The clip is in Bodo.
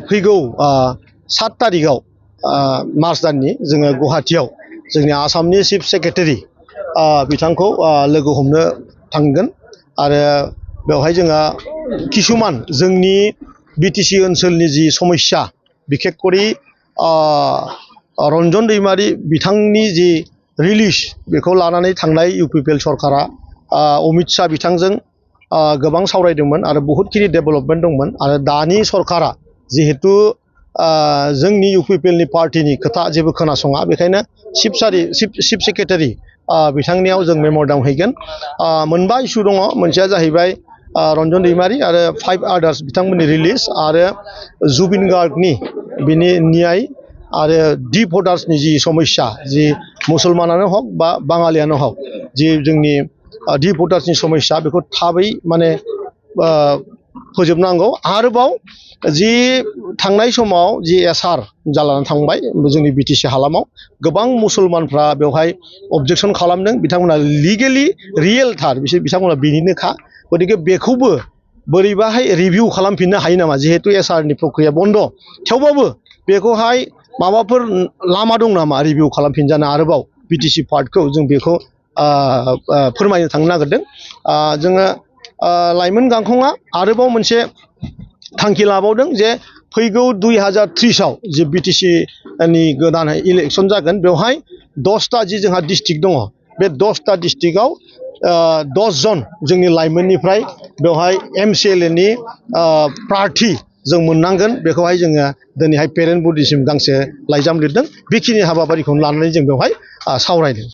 फैगौ 7 तारिखआव मार्च दाननि जोङो गुवाहाटीआव जोंनि आसामनि चिफ सेक्रेटारि बिथांखौ लोगो हमनो थांगोन आरो बेवहाय जोंहा किसुमान जोंनि बिटिसि ओनसोलनि जि समस्या बिखेखकरि रन्जन दैमारी बिथांनि जि रिलिज बेखौ लानानै थांनाय इउपिपिएल सरकारा अमित शाह बिथांजों गोबां सावरायदोंमोन आरो बहुतखिनि डेभेलपमेन्ट दंमोन आरो दानि सरकारा जिहेतु जोंनि इउपिपिएलनि पार्टिनि खोथा जेबो खोनासङा बेखायनो चिफ सेक्रेटारि बिथांनियाव जों मेम'रेन्डाम हैगोन मोनबा इस्यु दङ मोनसेया जाहैबाय रन्जन दैमारी आरो 5 आदार्स बिथांमोननि रिलिज आरो जुबिन गार्गनि बिनि न्याय आरो डिप'र्टार्सनि जि समस्या जि मुसलमानानो हक बा बाङालियानो हक जि जोंनि डिप'र्टार्सनि समस्या बेखौ थाबै माने फोजोबनांगौ आरोबाव जि थांनाय समाव जि एसआर जालाना थांबाय जोंनि बिटिसि हालामाव गोबां मुसलमानफ्रा बेवहाय अबजेक्सन खालामदों बिथांमोना लिगेलि रियेलथार बिथांमोना बिनिनोखा गतिके बेखौबो बोरैबाहाय रिभिउ खालामफिननो हायो नामा जिहेतु एसआरनि प्रक्रिया बन्द थेवबाबो बेखौहाय माबाफोर लामा दं नामा रिभिउ खालामफिनजानो आरोबाव बिटिसि पार्टखौ जों बेखौ फोरमायनो थांनो नागिरदों जोङो लाइमोन गांखंआ आरोबाव मोनसे थांखि लाबावदों जे फैगौ 2030आव जे बिटिसिनि गोदान इलेक्सन जागोन बेवहाय 10टा जि जोंहा डिस्ट्रिक्ट दङ बे 10टा डिस्ट्रिक्टआव 10 जन जोंनि लाइमोननिफ्राय बेवहाय एमसिएलएनि प्रार्थी जों मोननांगोन बेखौहाय जोङो दिनैहाय पेरेन्ट बडिसिम गांसे लाइजाम लिरदों बेखिनि हाबाफारिखौनो लानानै जों बेवहाय सावरायदों।